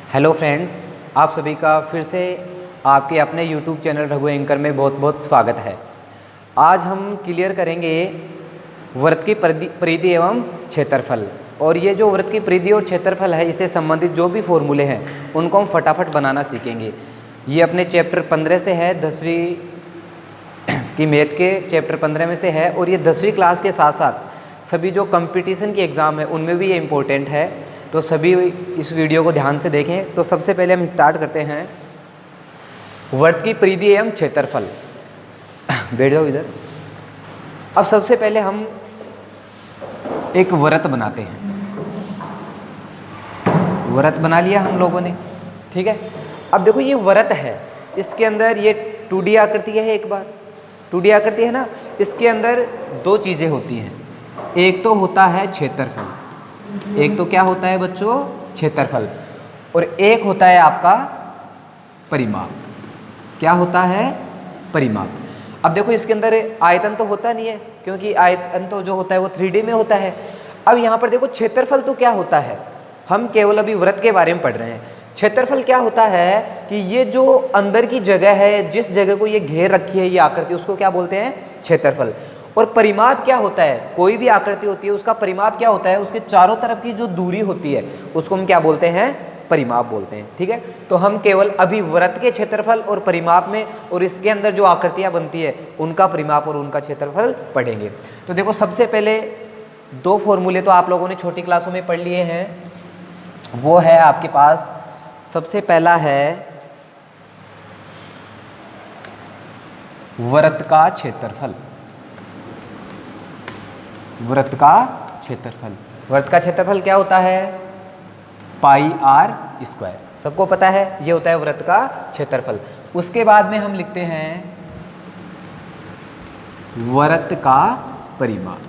Hello friends, आप सभी का फिर से आपके अपने YouTube चैनल रघु एंकर में बहुत बहुत स्वागत है। आज हम क्लियर करेंगे वृत्त की परिधि एवं क्षेत्रफल। और ये जो वृत्त की परिधि और क्षेत्रफल है, इससे संबंधित जो भी फॉर्मूले हैं उनको हम फटाफट बनाना सीखेंगे। ये अपने चैप्टर 15 से है, 10वीं की मैथ के चैप्टर 15 में से है। और ये 10वीं क्लास के साथ साथ सभी जो कंपटीशन की एग्ज़ाम है उनमें भी ये इम्पोर्टेंट है। तो सभी इस वीडियो को ध्यान से देखें। तो सबसे पहले हम स्टार्ट करते हैं वृत्त की परिधि एवं क्षेत्रफल। बैठ जाओ इधर। अब सबसे पहले हम एक वृत्त बनाते हैं। वृत्त बना लिया हम लोगों ने, ठीक है। अब देखो ये वृत्त है, इसके अंदर ये 2D आकृति है। एक बार 2D आकृति है ना, इसके अंदर दो चीज़ें होती हैं। एक तो होता है क्षेत्रफल, एक तो क्या होता है बच्चों, क्षेत्रफल, और एक होता है आपका परिमाप। क्या होता है, परिमाप। अब देखो इसके अंदर आयतन तो होता नहीं है, क्योंकि आयतन तो जो होता है वो 3D में होता है। अब यहाँ पर देखो क्षेत्रफल तो क्या होता है, हम केवल अभी वृत्त के बारे में पढ़ रहे हैं। क्षेत्रफल क्या होता है कि ये जो अंदर की जगह है, जिस जगह को ये घेर रखी है ये आकृति, उसको क्या बोलते हैं, क्षेत्रफल। और परिमाप क्या होता है, कोई भी आकृति होती है उसका परिमाप क्या होता है, उसके चारों तरफ की जो दूरी होती है उसको हम क्या बोलते हैं, परिमाप बोलते हैं, ठीक है। तो हम केवल अभी वृत्त के क्षेत्रफल और परिमाप में और इसके अंदर जो आकृतियां बनती है उनका परिमाप और उनका क्षेत्रफल पढ़ेंगे। तो देखो सबसे पहले दो फॉर्मूले तो आप लोगों ने छोटी क्लासों में पढ़ लिए हैं। वो है आपके पास, सबसे पहला है वृत्त का क्षेत्रफल। वृत्त का क्षेत्रफल, वृत्त का क्षेत्रफल क्या होता है, पाई आर स्क्वायर। सबको पता है ये होता है वृत्त का क्षेत्रफल। उसके बाद में हम लिखते हैं वृत्त का परिमाप।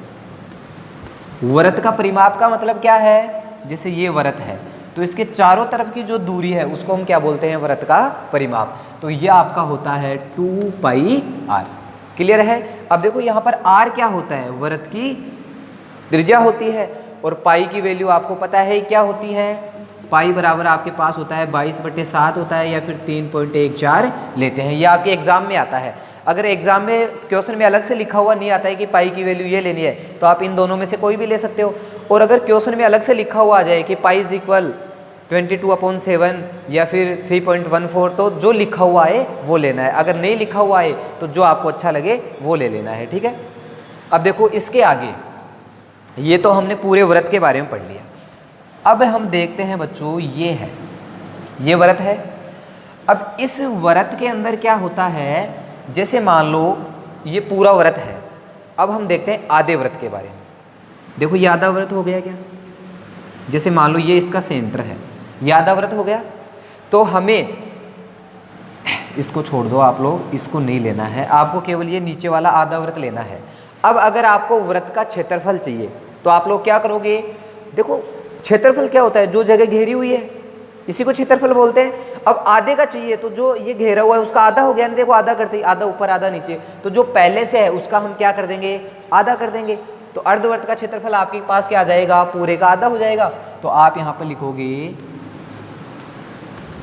वृत्त का परिमाप का मतलब क्या है, जैसे ये वृत्त है तो इसके चारों तरफ की जो दूरी है उसको हम क्या बोलते हैं, वृत्त का परिमाप। तो ये आपका होता है 2 पाई आर। क्लियर है। अब देखो यहाँ पर आर क्या होता है, वृत्त की त्रिज्या होती है। और पाई की वैल्यू आपको पता है क्या होती है, पाई बराबर आपके पास होता है 22/7 होता है, या फिर 3.14 लेते हैं। ये आपके एग्जाम में आता है। अगर एग्जाम में क्वेश्चन में अलग से लिखा हुआ नहीं आता है कि पाई की वैल्यू ये लेनी है, तो आप इन दोनों में से कोई भी ले सकते हो। और अगर क्वेश्चन में अलग से लिखा हुआ आ जाए कि पाई इज इक्वल 22/7 या फिर 3.14, तो जो लिखा हुआ है वो लेना है। अगर नहीं लिखा हुआ है तो जो आपको अच्छा लगे वो ले लेना है, ठीक है। अब देखो इसके आगे, ये तो हमने पूरे वृत्त के बारे में पढ़ लिया। अब हम देखते हैं बच्चों, ये है, ये वृत्त है। अब इस वृत्त के अंदर क्या होता है, जैसे मान लो ये पूरा वृत्त है। अब हम देखते हैं आधे वृत्त के बारे में। देखो ये आधा वृत्त हो गया क्या, जैसे मान लो ये इसका सेंटर है, ये आधा वृत्त हो गया। तो हमें इसको छोड़ दो आप लोग, इसको नहीं लेना है, आपको केवल ये नीचे वाला आधा वृत्त लेना है। अब अगर आपको वृत्त का क्षेत्रफल चाहिए तो आप लोग क्या करोगे, देखो क्षेत्रफल क्या होता है, जो जगह घेरी हुई है इसी को क्षेत्रफल बोलते हैं। अब आधे का चाहिए तो जो ये घेरा हुआ है उसका आधा हो गया ना, देखो आधा करते ही, आधा ऊपर आधा नीचे, तो जो पहले से है उसका हम क्या कर देंगे, आधा कर देंगे। तो अर्धवृत्त का क्षेत्रफल आपके पास क्या आ जाएगा, पूरे का आधा हो जाएगा। तो आप यहाँ पर लिखोगे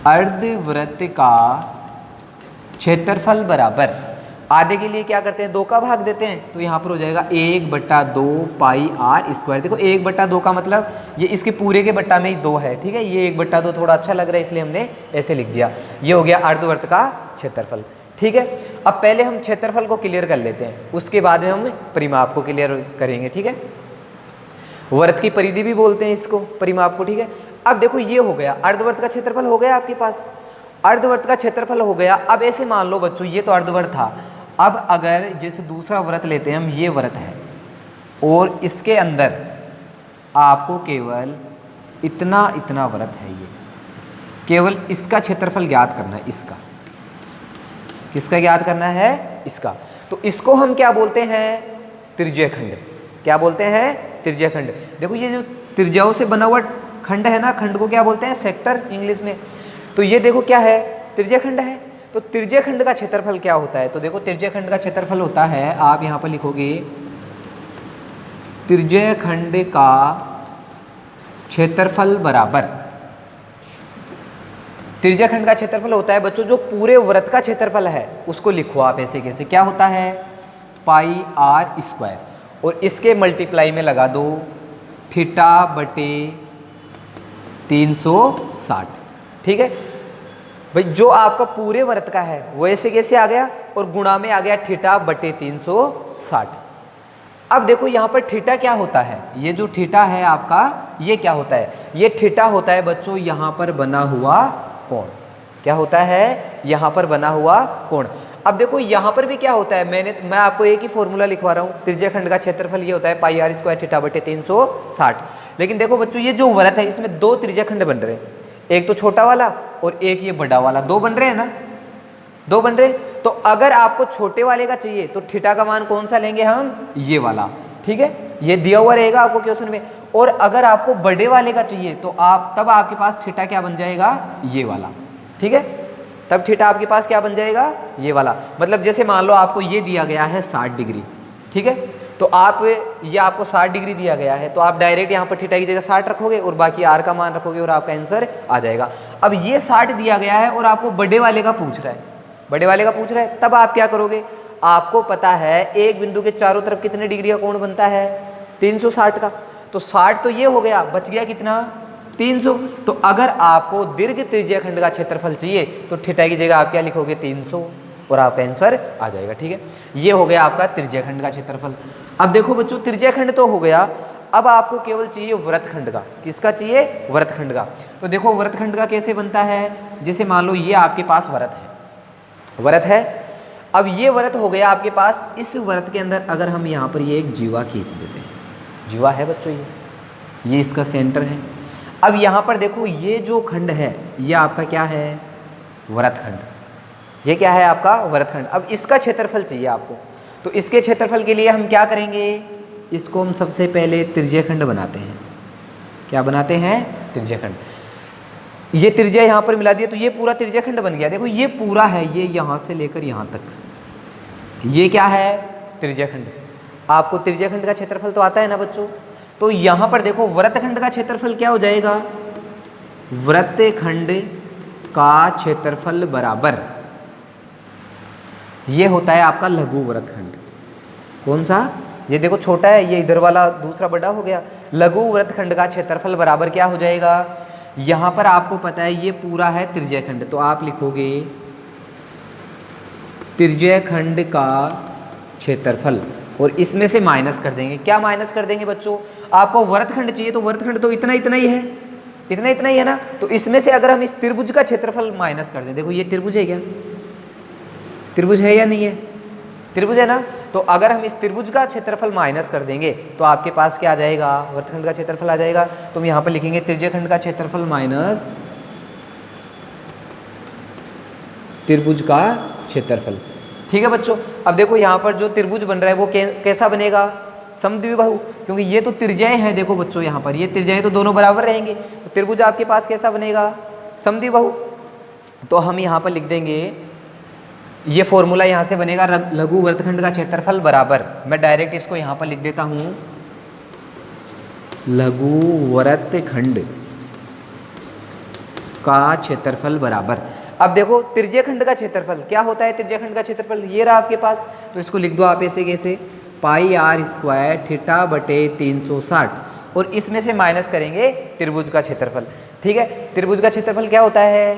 अर्धवृत्त का क्षेत्रफल बराबर, आधे के लिए क्या करते हैं, 2 का भाग देते हैं। तो यहाँ पर हो जाएगा 1/2 पाई आर स्क्वायर। देखो 1/2 का मतलब ये इसके पूरे के बट्टा में ही 2 है, ठीक है। ये 1/2 थोड़ा अच्छा लग रहा है इसलिए हमने ऐसे लिख दिया। ये हो गया अर्धवृत्त का क्षेत्रफल, ठीक है। अब पहले हम क्षेत्रफल को क्लियर कर लेते हैं, उसके बाद में हम परिमाप को क्लियर करेंगे, ठीक है। वृत्त की परिधि भी बोलते हैं इसको, परिमाप को, ठीक है। अब देखो ये हो गया, अर्धवृत्त का क्षेत्रफल हो गया आपके पास, अर्धवृत्त का क्षेत्रफल हो गया। अब ऐसे मान लो बच्चों ये तो अर्धवृत्त था। अब अगर जैसे दूसरा वृत्त लेते हैं हम, ये वृत्त है और इसके अंदर आपको केवल इतना इतना वृत्त है, ये केवल इसका क्षेत्रफल ज्ञात करना है। इसका किसका ज्ञात करना है, इसका। तो इसको हम क्या बोलते हैं, त्रिज्यखंड। क्या बोलते हैं, त्रिज्यखंड। देखो ये जो त्रिज्याओं से बना हुआ खंड है ना, खंड को क्या बोलते हैं, सेक्टर इंग्लिश में। तो ये देखो क्या है, त्रिज्यखंड है। तो त्रिज्यखंड का क्षेत्रफल क्या होता है, तो देखो त्रिज्यखंड का क्षेत्रफल होता है, आप यहाँ पर लिखोगे त्रिज्यखंड का क्षेत्रफल बराबर त्रिज्या खंड का क्षेत्रफल होता है बच्चों जो पूरे वृत्त का क्षेत्रफल है, उसको लिखो आप ऐसे कैसे, क्या होता है पाई आर स्क्वायर, और इसके मल्टीप्लाई में लगा दो थीटा बटे 360। ठीक है भाई, जो आपका पूरे वृत्त का है वो ऐसे कैसे आ गया, और गुणा में आ गया थीटा बटे 360। अब देखो यहाँ पर थीटा क्या होता है, ये जो थीटा है आपका ये क्या होता है, ये थीटा होता है बच्चों यहाँ पर बना हुआ कोण। क्या होता है, यहाँ पर बना हुआ कोण। अब देखो यहाँ पर भी क्या होता है, मैं आपको एक ही फॉर्मूला लिखवा रहा हूँ, त्रिज्या खंड का क्षेत्रफल ये होता है पाई आर स्क्वायर थीटा बटे 360। लेकिन देखो बच्चों ये जो वृत्त है इसमें दो त्रिज्या खंड बन रहे हैं, एक तो छोटा वाला और एक ये बड़ा वाला, दो बन रहे हैं ना, दो बन रहे। तो अगर आपको छोटे वाले का चाहिए तो थीटा का मान कौन सा लेंगे हम, ये वाला। ठीक है, ये दिया हुआ रहेगा आपको क्वेश्चन में। और अगर आपको बड़े वाले का चाहिए तो तब आपके पास थीटा क्या बन जाएगा, ये वाला। ठीक है, तब थीटा आपके पास क्या बन जाएगा, ये वाला। मतलब जैसे मान लो आपको ये दिया गया है 60 डिग्री, ठीक है, तो ये आपको 60 डिग्री दिया गया है, तो आप डायरेक्ट यहाँ पर थीटा की जगह 60 रखोगे और बाकी आर का मान रखोगे और आपका आंसर आ जाएगा। अब ये 60 दिया गया है और आपको बड़े वाले का पूछ रहा है, बड़े वाले का पूछ रहा है, तब आप क्या करोगे, आपको पता है एक बिंदु के चारों तरफ कितने डिग्री का कोण बनता है, 360 का। तो 60 तो ये हो गया, बच गया कितना, 300। तो अगर आपको दीर्घ त्रिज्या खंड का क्षेत्रफल चाहिए तो थीटा की जगह आप क्या लिखोगे, 300, और आपका आंसर आ जाएगा। ठीक है, ये हो गया आपका त्रिज्या खंड का क्षेत्रफल। अब देखो बच्चों, त्रिज्या खंड तो हो गया, अब आपको केवल चाहिए वृत्तखंड का। किसका चाहिए, वृत्तखंड का। तो देखो वृत्तखंड का कैसे बनता है, जैसे मान लो ये आपके पास वृत्त है। अब ये वृत्त हो गया आपके पास, इस वृत्त के अंदर अगर हम यहाँ पर ये एक जीवा खींच देते हैं, जीवा है बच्चों ये इसका सेंटर है। अब यहाँ पर देखो ये जो खंड है ये आपका क्या है, वृत्तखंड। ये क्या है आपका, वृत्तखंड। अब इसका क्षेत्रफल चाहिए आपको, तो इसके क्षेत्रफल के लिए हम क्या करेंगे, इसको हम सबसे पहले त्रिज्याखंड बनाते हैं। क्या बनाते हैं, त्रिज्याखंड। ये त्रिज्या यहाँ पर मिला दिया तो ये पूरा त्रिज्याखंड बन गया। देखो ये पूरा है, ये यहाँ से लेकर यहाँ तक, ये क्या है, त्रिज्याखंड। आपको त्रिज्याखंड का क्षेत्रफल तो आता है ना बच्चों, तो यहाँ पर देखो वृत्तखंड का क्षेत्रफल क्या हो जाएगा, वृत्तखंड का क्षेत्रफल बराबर, ये होता है आपका लघु वृत्तखंड। कौन सा, ये देखो छोटा है, ये इधर वाला दूसरा बड़ा हो गया। लघु वृत्तखंड का क्षेत्रफल बराबर क्या हो जाएगा, यहाँ पर आपको पता है ये पूरा है त्रिज्याखंड, तो आप लिखोगे त्रिज्याखंड का क्षेत्रफल, और इसमें से माइनस कर देंगे। क्या माइनस कर देंगे बच्चों, आपको वृत्तखंड चाहिए तो वृत्तखंड तो इतना इतना ही है, इतना ही है ना, तो इसमें से अगर हम इस त्रिभुज का क्षेत्रफल माइनस कर दें, देखो ये त्रिभुज है क्या, त्रिभुज है या नहीं है, त्रिभुज है ना, तो अगर हम इस त्रिभुज का क्षेत्रफल माइनस कर देंगे तो आपके पास क्या आ जाएगा, वृत्तखंड का क्षेत्रफल आ जाएगा। तो हम यहाँ पर लिखेंगे त्रिज्याखंड का क्षेत्रफल माइनस त्रिभुज का क्षेत्रफल। ठीक है बच्चों, अब देखो यहाँ पर जो त्रिभुज बन रहा है वो कैसा बनेगा, समद्विबाहु, क्योंकि ये तो त्रिज्याएं हैं। देखो बच्चों यहाँ पर ये त्रिज्याएं तो दोनों बराबर रहेंगे, तो त्रिभुज आपके पास कैसा बनेगा, समद्विबाहु। तो हम यहाँ पर लिख देंगे, ये फॉर्मूला यहाँ से बनेगा लघु वृत्तखंड का क्षेत्रफल बराबर, मैं डायरेक्ट इसको यहाँ पर लिख देता हूँ, लघु वृत्तखंड का क्षेत्रफल बराबर। अब देखो त्रिज्याखंड का क्षेत्रफल क्या होता है, त्रिज्याखंड का क्षेत्रफल ये रहा आपके पास, तो इसको लिख दो आप ऐसे कैसे, पाई आर स्क्वायर थीटा बटे 360, और इसमें से माइनस करेंगे त्रिभुज का क्षेत्रफल। ठीक है, त्रिभुज का क्षेत्रफल क्या होता है,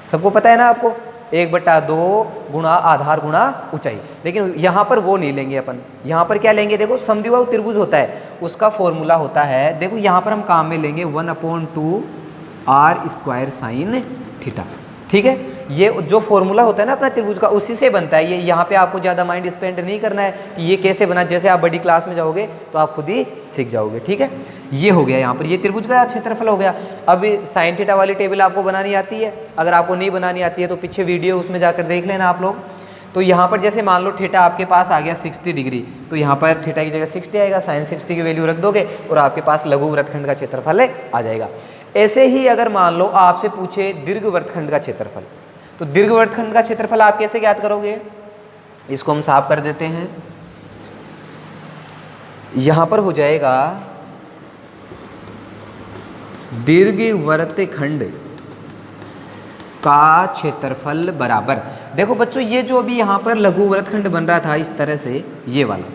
सबको पता है ना आपको, 1/2 गुणा आधार गुणा ऊंचाई। लेकिन यहाँ पर वो नहीं लेंगे अपन, यहाँ पर क्या लेंगे, देखो समद्विबाहु त्रिभुज होता है उसका फॉर्मूला होता है, देखो यहाँ पर हम काम में लेंगे 1/2 आर स्क्वायर साइन थीटा। ठीक है, ये जो फॉर्मूला होता है ना अपना त्रिभुज का, उसी से बनता है ये। यहाँ पे आपको ज़्यादा माइंड स्पेंड नहीं करना है कि ये कैसे बना, जैसे आप बड़ी क्लास में जाओगे तो आप खुद ही सीख जाओगे। ठीक है, ये हो गया यहाँ पर, ये त्रिभुज का क्षेत्रफल हो गया। अब साइन थीटा वाली टेबल आपको बनानी आती है, अगर आपको नहीं बनानी आती है तो पीछे वीडियो उसमें जाकर देख लेना आप लोग। तो यहाँ पर जैसे मान लो थीटा आपके पास आ गया 60 डिग्री, तो यहाँ पर थीटा की जगह 60 आएगा, साइन 60 की वैल्यू रख दोगे और आपके पास लघु वृत्तखंड का क्षेत्रफल आ जाएगा। ऐसे ही अगर मान लो आपसे पूछे दीर्घ वृत्तखंड का क्षेत्रफल, तो दीर्घ वृत्तखंड का क्षेत्रफल आप कैसे ज्ञात करोगे, इसको हम साफ कर देते हैं। यहां पर हो जाएगा दीर्घ वृत्तखंड का क्षेत्रफल बराबर। देखो बच्चों, ये जो अभी यहाँ पर लघु वृत्तखंड बन रहा था इस तरह से, ये वाला,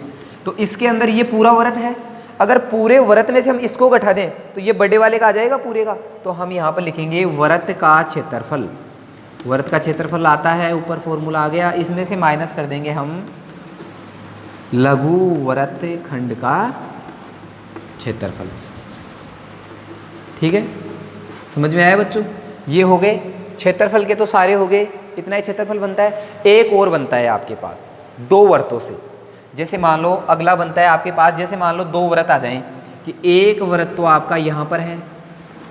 तो इसके अंदर ये पूरा वृत्त है। अगर पूरे वृत्त में से हम इसको घटा दें तो ये बड़े वाले का आ जाएगा पूरे का। तो हम यहाँ पर लिखेंगे वृत्त का क्षेत्रफल। वृत्त का क्षेत्रफल आता है, ऊपर फॉर्मूला आ गया, इसमें से माइनस कर देंगे हम लघु वृत्तखंड का क्षेत्रफल। ठीक है, समझ में आया बच्चों? ये हो गए क्षेत्रफल के, तो सारे हो गए, इतना ही क्षेत्रफल बनता है। एक और बनता है आपके पास दो वृत्तों से। जैसे मान लो अगला बनता है आपके पास, जैसे मान लो दो वृत्त आ जाएं कि एक वृत्त तो आपका यहाँ पर है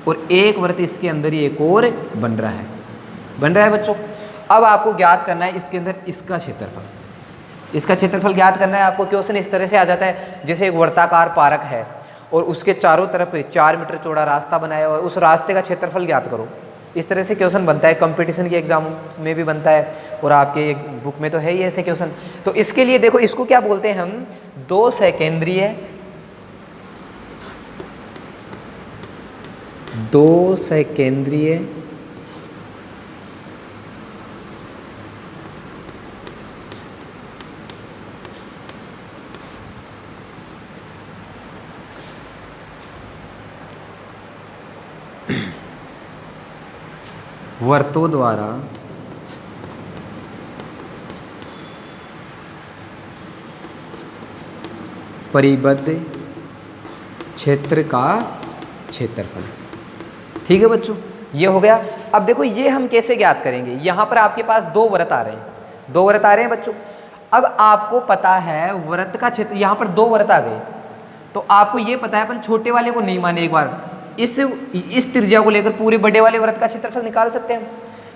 और एक वृत्त इसके अंदर ही एक और बन रहा है बच्चों। अब आपको ज्ञात करना है इसके अंदर इसका क्षेत्रफल। इसका क्षेत्रफल ज्ञात करना है आपको। क्वेश्चन इस तरह से आ जाता है, जैसे एक वर्ताकार पार्क है और उसके चारों तरफ 4 मीटर चौड़ा रास्ता बनाया और उस रास्ते का क्षेत्रफल ज्ञात करो। इस तरह से क्वेश्चन बनता है, कंपटीशन के एग्जाम में भी बनता है और आपके बुक में तो है ही ऐसे क्वेश्चन। तो इसके लिए देखो, इसको क्या बोलते हैं हम, दो सकेंद्रीय वृत्तों द्वारा परिबद्ध क्षेत्र का क्षेत्रफल। ठीक है बच्चों, ये हो गया। अब देखो ये हम कैसे ज्ञात करेंगे। यहाँ पर आपके पास दो वृत्त आ रहे हैं, बच्चों। अब आपको पता है वृत्त का क्षेत्र, यहाँ पर दो वृत्त आ गए, तो आपको ये पता है अपन छोटे वाले को नहीं माने, एक बार इस त्रिज्या को लेकर पूरे बड़े वाले वृत्त का क्षेत्रफल निकाल सकते हैं।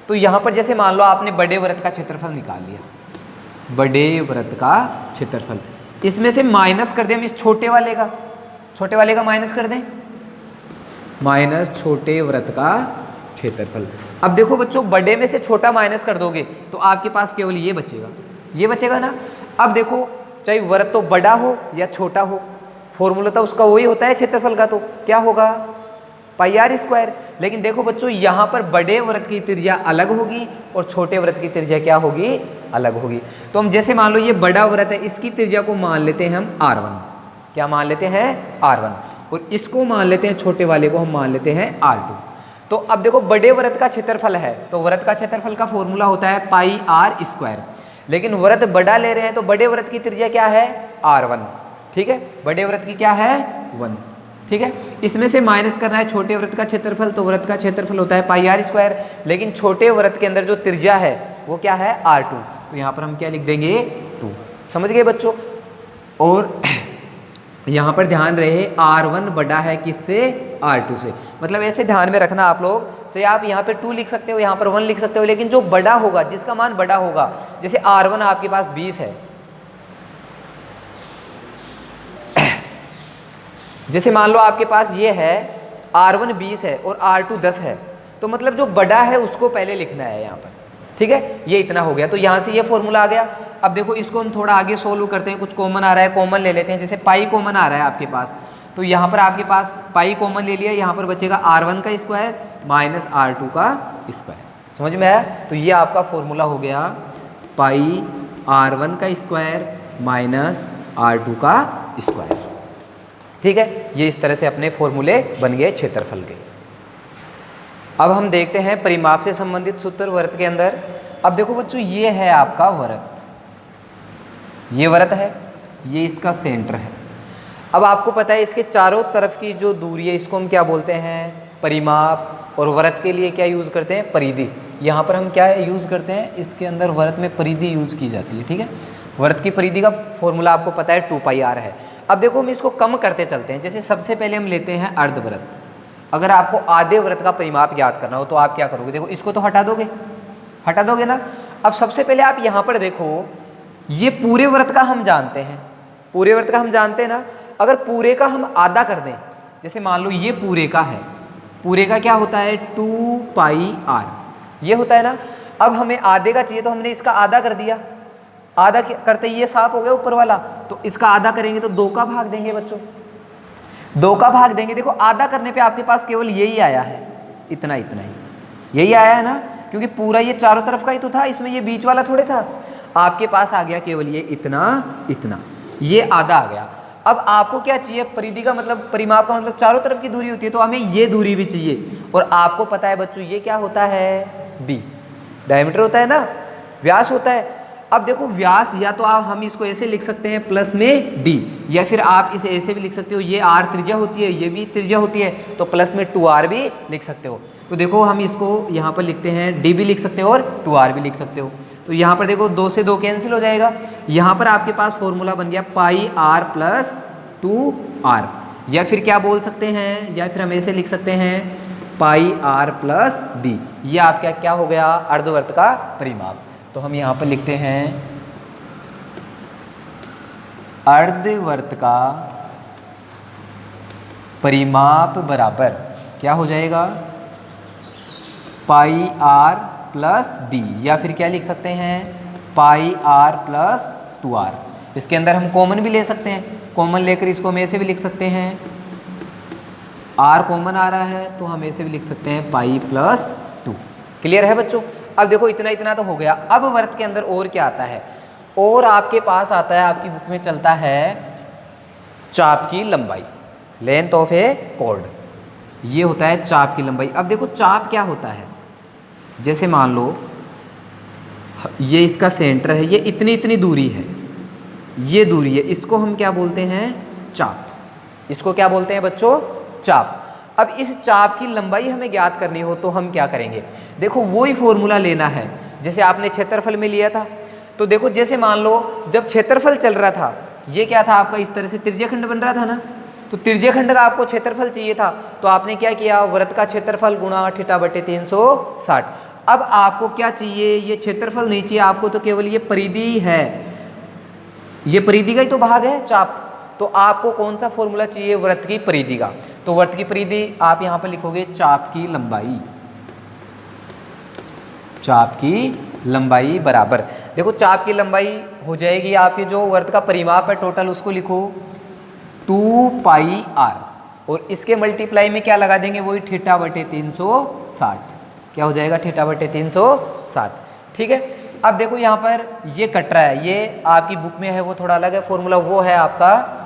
तो यहाँ पर जैसे मान लो आपने बड़े वृत्त का क्षेत्रफल निकाल लिया, बड़े वृत्त का क्षेत्रफल, इसमें से माइनस कर दें हम इस छोटे वाले का माइनस कर दें, माइनस छोटे वृत्त का क्षेत्रफल। अब देखो बच्चों, बड़े में से छोटा माइनस कर दोगे तो आपके पास केवल ये बचेगा ना। अब देखो, चाहे वृत्त तो बड़ा हो या छोटा हो, फॉर्मूला तो उसका वही होता है क्षेत्रफल का, तो क्या होगा, पाई आर स्क्वायर। लेकिन देखो बच्चों, यहाँ पर बड़े वृत्त की त्रिज्या अलग होगी और छोटे वृत्त की त्रिज्या क्या होगी, अलग होगी। तो हम जैसे मान लो ये बड़ा वृत्त है, इसकी त्रिज्या को मान लेते हैं हम R1। क्या मान लेते हैं, R1। और इसको मान लेते हैं, छोटे वाले को हम मान लेते हैं R2। तो अब देखो, बड़े वृत्त का क्षेत्रफल है तो वृत्त का क्षेत्रफल का फॉर्मूला होता है पाई आर स्क्वायर। लेकिन वृत्त बड़ा ले रहे हैं तो बड़े वृत्त की त्रिज्या क्या है, R1। ठीक है, बड़े वृत्त की क्या है, 1। ठीक है, इसमें से माइनस करना है छोटे वृत्त का क्षेत्रफल, तो वृत्त का क्षेत्रफल होता है पाई आर स्क्वायर। लेकिन छोटे वृत्त के अंदर जो त्रिज्या है वो क्या है, R2। तो यहाँ पर हम क्या लिख देंगे, 2। समझ गए बच्चों? और यहाँ पर ध्यान रहे R1 बड़ा है किससे, R2 से। मतलब ऐसे ध्यान में रखना आप लोग, चाहे आप यहाँ पे 2 लिख सकते हो, यहाँ पर 1 लिख सकते हो, लेकिन जो बड़ा होगा, जिसका मान बड़ा होगा, जैसे R1 आपके पास 20 है, जैसे मान लो आपके पास ये है R1 20 है और R2 10 है, तो मतलब जो बड़ा है उसको पहले लिखना है यहाँ पर। ठीक है, ये इतना हो गया, तो यहाँ से ये फॉर्मूला आ गया। अब देखो इसको हम थोड़ा आगे सोल्व करते हैं, कुछ कॉमन आ रहा है, कॉमन ले लेते हैं। जैसे पाई कॉमन आ रहा है आपके पास, तो यहाँ पर आपके पास पाई कॉमन ले लिया, यहाँ पर बचेगा R1 का स्क्वायर माइनस R2 का स्क्वायर। समझ में आया? तो ये आपका फॉर्मूला हो गया पाई R1 का स्क्वायर माइनस R2 का स्क्वायर। ठीक है, ये इस तरह से अपने फॉर्मूले बन गए क्षेत्रफल के। अब हम देखते हैं परिमाप से संबंधित सूत्र वृत्त के अंदर। अब देखो बच्चों, ये है आपका वृत्त, ये वृत्त है, ये इसका सेंटर है। अब आपको पता है इसके चारों तरफ की जो दूरी है इसको हम क्या बोलते हैं, परिमाप। और वृत्त के लिए क्या यूज़ करते हैं, परिधि। यहाँ पर हम क्या यूज़ करते हैं, इसके अंदर वृत्त में परिधि यूज़ की जाती है। ठीक है, वृत्त की परिधि का फॉर्मूला आपको पता है 2πr है। अब देखो हम इसको कम करते चलते हैं। जैसे सबसे पहले हम लेते हैं अर्धवृत्त। अगर आपको आधे वृत्त का परिमाप याद करना हो तो आप क्या करोगे, देखो इसको तो हटा दोगे ना। अब सबसे पहले आप यहाँ पर देखो, ये पूरे वृत्त का हम जानते हैं, ना। अगर पूरे का हम आधा कर दें, जैसे मान लो ये पूरे का है, पूरे का क्या होता है 2πr, ये होता है ना। अब हमें आधे का चाहिए तो हमने इसका आधा कर दिया, आधा करते ये साफ हो गया ऊपर वाला, तो इसका आधा करेंगे तो 2 का भाग देंगे बच्चों, 2 का भाग देंगे। देखो आधा करने पे आपके पास केवल यही आया है, इतना ही यही आया है ना, क्योंकि पूरा ये चारों तरफ का ही तो था, इसमें ये बीच वाला थोड़े था। आपके पास आ गया केवल ये इतना इतना, ये आधा आ गया। अब आपको क्या चाहिए, परिधि का मतलब, परिमाप का मतलब चारों तरफ की दूरी होती है, तो हमें ये दूरी भी चाहिए। और आपको पता है बच्चों ये क्या होता है, डी, डायमीटर होता है ना, व्यास होता है। अब देखो व्यास या तो आप हम इसको ऐसे लिख सकते हैं प्लस में डी, या फिर आप इसे ऐसे भी लिख सकते हो, ये आर त्रिज्या होती है, ये भी त्रिज्या होती है, तो प्लस में 2r भी लिख सकते हो। तो देखो हम इसको यहाँ पर लिखते हैं, डी भी लिख सकते हो और 2r भी लिख सकते हो। तो यहाँ पर देखो 2 से 2 कैंसिल हो जाएगा। यहाँ पर आपके पास फॉर्मूला बन गया पाई आर प्लस 2r, या फिर क्या बोल सकते हैं, या फिर हम ऐसे लिख सकते हैं पाई आर प्लस डी। ये आपका क्या हो गया, अर्धवर्त का परिमाप। तो हम यहाँ पर लिखते हैं अर्धवर्त का परिमाप बराबर क्या हो जाएगा, पाई आर प्लस डी, या फिर क्या लिख सकते हैं पाई आर प्लस 2r। इसके अंदर हम कॉमन भी ले सकते हैं, कॉमन लेकर इसको हम ऐसे भी लिख सकते हैं, r कॉमन आ रहा है तो हम ऐसे भी लिख सकते हैं पाई प्लस 2। क्लियर है बच्चों। अब देखो इतना इतना तो हो गया। अब वर्त के अंदर और क्या आता है, और आपके पास आता है, आपकी बुक में चलता है चाप की लंबाई, लेंथ ऑफ ए कॉर्ड, ये होता है चाप की लंबाई। अब देखो चाप क्या होता है, जैसे मान लो ये इसका सेंटर है, ये इतनी इतनी दूरी है, ये दूरी है, इसको हम क्या बोलते हैं, चाप। इसको क्या बोलते हैं बच्चों, चाप। अब इस चाप की लंबाई हमें ज्ञात करनी हो तो हम क्या करेंगे, देखो वही फॉर्मूला लेना है जैसे आपने क्षेत्रफल में लिया था। तो देखो जैसे मान लो जब क्षेत्रफल चल रहा था, ये क्या था आपका, इस तरह से त्रिज्यखंड बन रहा था ना, तो त्रिज्यखंड का आपको क्षेत्रफल चाहिए था, तो आपने क्या किया, वृत्त का क्षेत्रफल गुणा θ/360। अब आपको क्या चाहिए, ये क्षेत्रफल नहीं चाहिए आपको, तो केवल ये परिधि है, ये परिधि का ही तो भाग है चाप। तो आपको कौन सा फॉर्मूला चाहिए, वृत्त की परिधि का। तो वृत्त की परिधि आप यहां पर लिखोगे चाप की लंबाई, चाप की लंबाई बराबर, देखो चाप की लंबाई हो जाएगी आपकी, जो वृत्त का परिमाप है टोटल उसको लिखो 2πr, और इसके मल्टीप्लाई में क्या लगा देंगे, वही θ/360, क्या हो जाएगा θ/360। ठीक है। अब देखो यहाँ पर ये कट रहा है, ये आपकी बुक में है वो थोड़ा अलग है फॉर्मूला, वो है आपका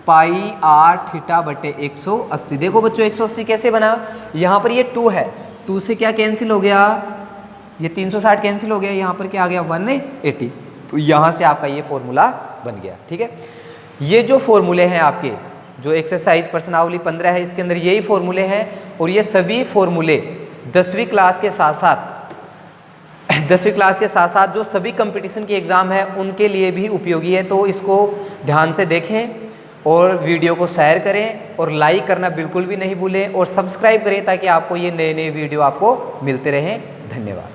पाई आर θ/180। देखो बच्चों 180 कैसे बना, यहाँ पर ये 2 है, 2 से क्या कैंसिल हो गया, ये 360 कैंसिल हो गया, यहाँ पर क्या आ गया 180, तो यहाँ से आपका ये फॉर्मूला बन गया। ठीक है। ये जो फॉर्मूले हैं आपके, जो एक्सरसाइज प्रश्नावली 15 है, इसके अंदर यही फॉर्मूले हैं, और ये सभी फॉर्मूले 10वीं क्लास के साथ साथ जो सभी कंपटीशन के एग्ज़ाम है उनके लिए भी उपयोगी है। तो इसको ध्यान से देखें और वीडियो को शेयर करें और लाइक करना बिल्कुल भी नहीं भूलें, और सब्सक्राइब करें ताकि आपको ये नए नए वीडियो आपको मिलते रहें। धन्यवाद।